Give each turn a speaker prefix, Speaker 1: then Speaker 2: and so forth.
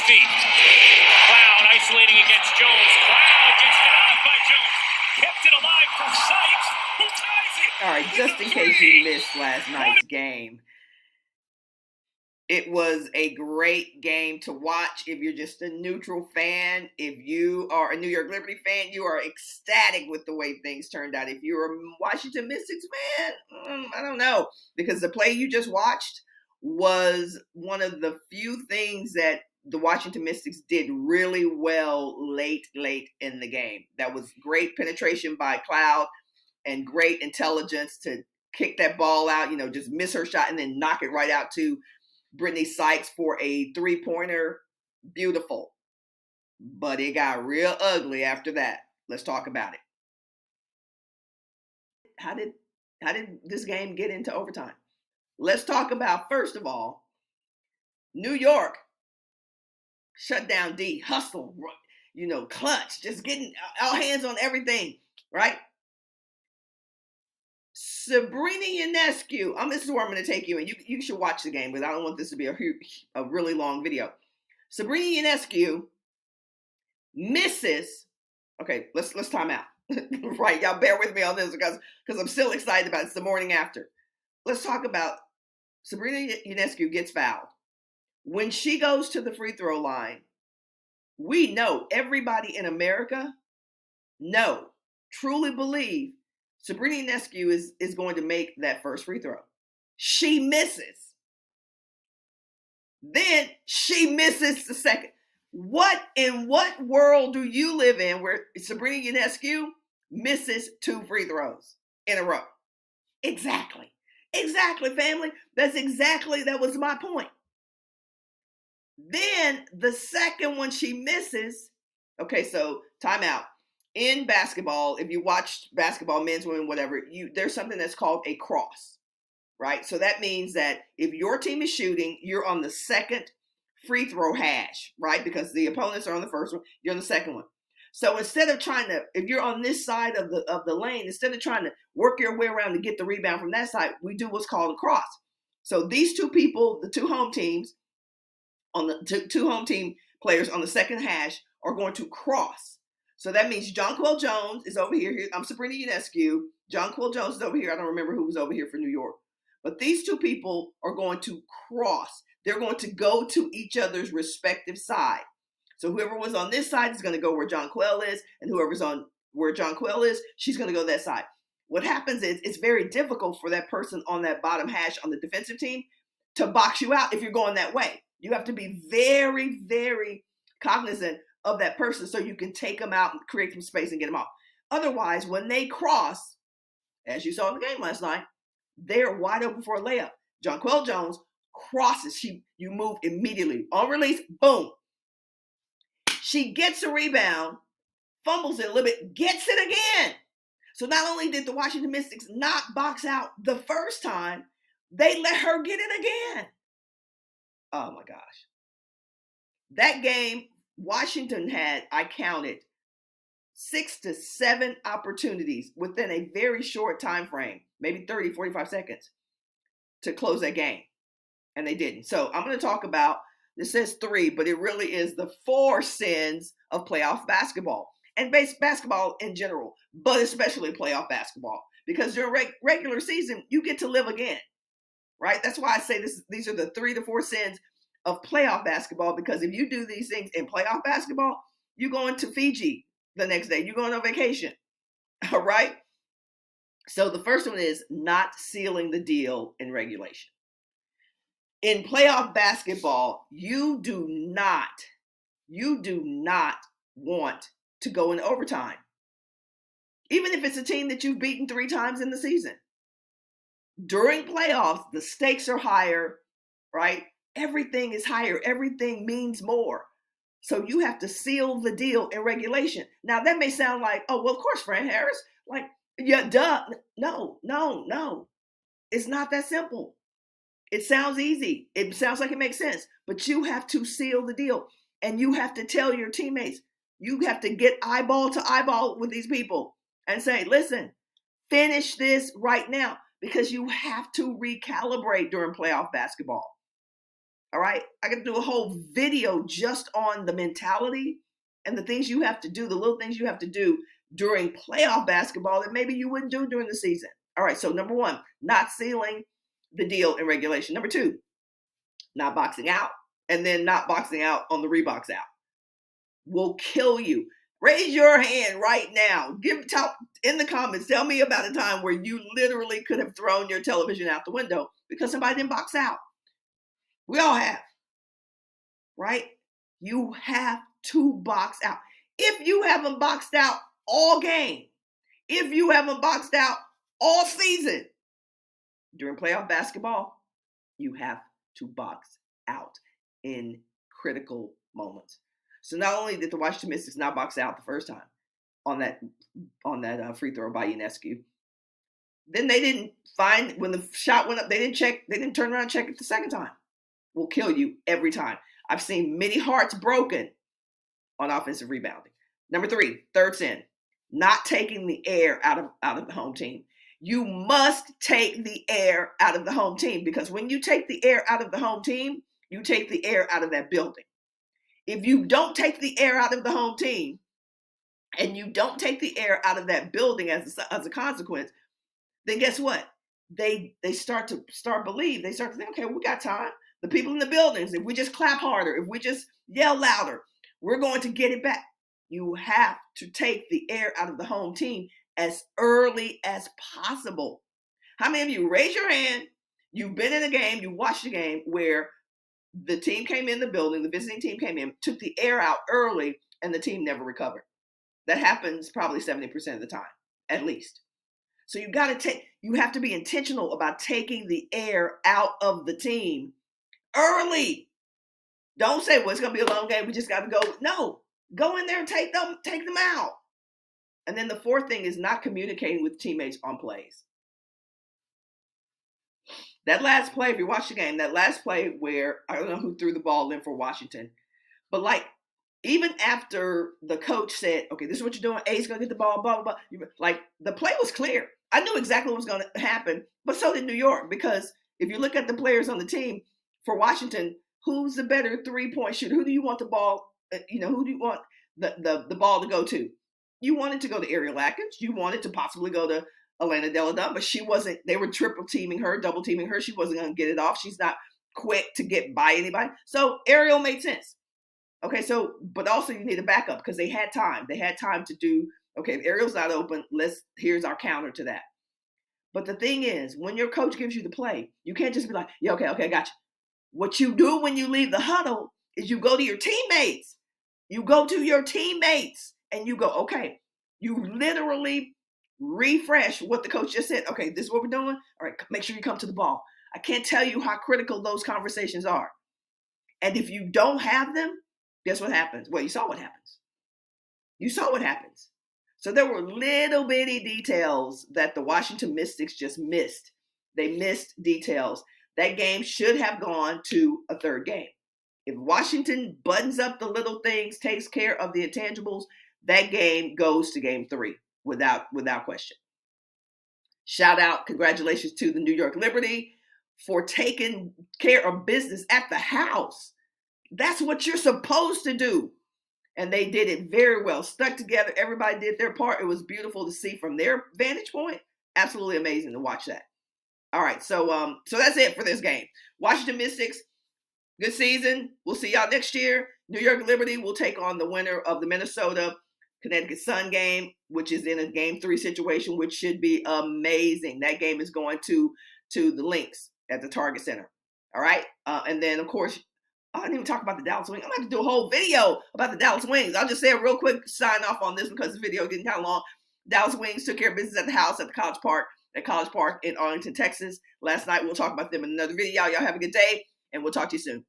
Speaker 1: feet. Cloud isolating against Jones. Cloud gets denied by Jones. Kept it alive for Sykes, who ties it.
Speaker 2: All right, just in case you missed last night's game, it was a great game to watch. If you're just a neutral fan, if you are a New York Liberty fan, you are ecstatic with the way things turned out. If you're a Washington Mystics fan, I don't know, because the play you just watched was one of the few things that the Washington Mystics did really well late in the game. That was great penetration by Cloud and great intelligence to kick that ball out, just miss her shot and then knock it right out to Brittany Sykes for a 3-pointer. Beautiful. But it got real ugly after that. Let's talk about it. How did this game get into overtime? Let's talk about, first of all, New York shut down D, hustle, clutch, just getting all hands on everything, right? Sabrina Ionescu, this is where I'm going to take you, and you should watch the game, because I don't want this to be a really long video. Sabrina Ionescu misses. Okay, let's time out. Right, y'all bear with me on this because I'm still excited about it. It's the morning after. Let's talk about Sabrina Ionescu gets fouled. When she goes to the free throw line, we know, everybody in America truly believe Sabrina Ionescu is going to make that first free throw. She misses. Then she misses the second. In what world do you live in where Sabrina Ionescu misses 2 free throws in a row? Exactly, family. That was my point. Then the second one she misses. Okay, so timeout. In basketball, if you watch basketball, men's, women, whatever, there's something that's called a cross, right? So that means that if your team is shooting, you're on the second free throw hash, right? Because the opponents are on the first one, you're on the second one. So instead of if you're on this side of the lane, instead of trying to work your way around to get the rebound from that side, we do what's called a cross. So these two people, the two home teams, on the two home team players on the second hash are going to cross. So that means Jonquel Jones is over here. I'm Sabrina Ionescu. Jonquel Jones is over here. I don't remember who was over here for New York. But these two people are going to cross. They're going to go to each other's respective side. So whoever was on this side is going to go where Jonquel is, and whoever's on where Jonquel is, she's going to go that side. What happens is it's very difficult for that person on that bottom hash on the defensive team to box you out if you're going that way. You have to be very, very cognizant of that person so you can take them out and create some space and get them off. Otherwise, when they cross, as you saw in the game last night, they're wide open for a layup. Jonquel Jones crosses. You move immediately. On release, boom. She gets a rebound, fumbles it a little bit, gets it again. So not only did the Washington Mystics not box out the first time, they let her get it again. Oh my gosh. That game, Washington had, I counted, 6 to 7 opportunities within a very short time frame, maybe 30, 45 seconds, to close that game. And they didn't. So I'm going to talk about, this says 3, but it really is the 4 sins of playoff basketball. And basketball in general, but especially playoff basketball. Because during regular season, you get to live again. Right? That's why I say these are the 3 to 4 sins of playoff basketball, because if you do these things in playoff basketball, you're going to Fiji the next day. You're going on vacation. All right? So the first one is not sealing the deal in regulation. In playoff basketball, you do not want to go in overtime. Even if it's a team that you've beaten 3 times in the season. During playoffs, the stakes are higher, right? Everything is higher. Everything means more. So you have to seal the deal in regulation. Now, that may sound like, oh, well, of course, Fran Harris. Like, yeah, duh. No. It's not that simple. It sounds easy. It sounds like it makes sense. But you have to seal the deal. And you have to tell your teammates. You have to get eyeball to eyeball with these people and say, listen, finish this right now. Because you have to recalibrate during playoff basketball. All right. I could do a whole video just on the mentality and the things you have to do, the little things you have to do during playoff basketball that maybe you wouldn't do during the season. All right. So number one, not sealing the deal in regulation. Number two, not boxing out, and then not boxing out on the rebox out. Will kill you. Raise your hand right now. Talk in the comments. Tell me about a time where you literally could have thrown your television out the window because somebody didn't box out. We all have, right? You have to box out. If you haven't boxed out all game, if you haven't boxed out all season, during playoff basketball, you have to box out in critical moments. So not only did the Washington Mystics not box out the first time on that free throw by Ionescu, then they didn't find when the shot went up. They didn't turn around and check it the second time. Will kill you every time. I've seen many hearts broken on offensive rebounding. Number three, third sin, not taking the air out of the home team. You must take the air out of the home team, because when you take the air out of the home team, you take the air out of that building. If you don't take the air out of the home team and you don't take the air out of that building as a consequence, then guess what? They start to think, okay, we got time. The people in the buildings, if we just clap harder, if we just yell louder, we're going to get it back. You have to take the air out of the home team as early as possible. How many of you, raise your hand, you've been in a game, you watched a game where the team came in the building, the visiting team came in, took the air out early, and the team never recovered? That happens probably 70% of the time, at least. So you have to be intentional about taking the air out of the team early. Don't say, well, it's going to be a long game, we just got to go. No, go in there and take them out. And then the fourth thing is not communicating with teammates on plays. That last play, if you watch the game, that last play where, I don't know who threw the ball in for Washington, but like, even after the coach said, okay, this is what you're doing, A's going to get the ball, blah, blah, blah. Like, the play was clear. I knew exactly what was going to happen, but so did New York, because if you look at the players on the team for Washington, who's the better three-point shooter? Who do you want the ball, who do you want the ball to go to? You wanted to go to Ariel Atkins. You wanted to possibly go to Elena Delle Donne, but she wasn't. They were triple teaming her, double teaming her. She wasn't going to get it off. She's not quick to get by anybody. So Ariel made sense. Okay, so, but also you need a backup, because they had time. They had time to do, okay, if Ariel's not open, here's our counter to that. But the thing is, when your coach gives you the play, you can't just be like, yeah, okay, I got you. What you do when you leave the huddle is you go to your teammates. You go to your teammates and you go, okay, you literally refresh what the coach just said. Okay, this is what we're doing. All right, make sure you come to the ball. I can't tell you how critical those conversations are. And if you don't have them, guess what happens? Well, you saw what happens. You saw what happens. So there were little bitty details that the Washington Mystics just missed. They missed details. That game should have gone to a third game. If Washington buttons up the little things, takes care of the intangibles, that game goes to game 3 without question. Shout out, congratulations to the New York Liberty for taking care of business at the house. That's what you're supposed to do. And they did it very well. Stuck together. Everybody did their part. It was beautiful to see from their vantage point. Absolutely amazing to watch that. All right, so that's it for this game. Washington Mystics, good season. We'll see y'all next year. New York Liberty will take on the winner of the Minnesota-Connecticut Sun game, which is in a game 3 situation, which should be amazing. That game is going to the Lynx at the Target Center. All right, and then, of course, I didn't even talk about the Dallas Wings. I'm going to do a whole video about the Dallas Wings. I'll just say a real quick sign off on this because the video is getting kind of long. Dallas Wings took care of business at the house at College Park in Arlington, Texas last night. We'll talk about them in another video. Y'all have a good day, and we'll talk to you soon.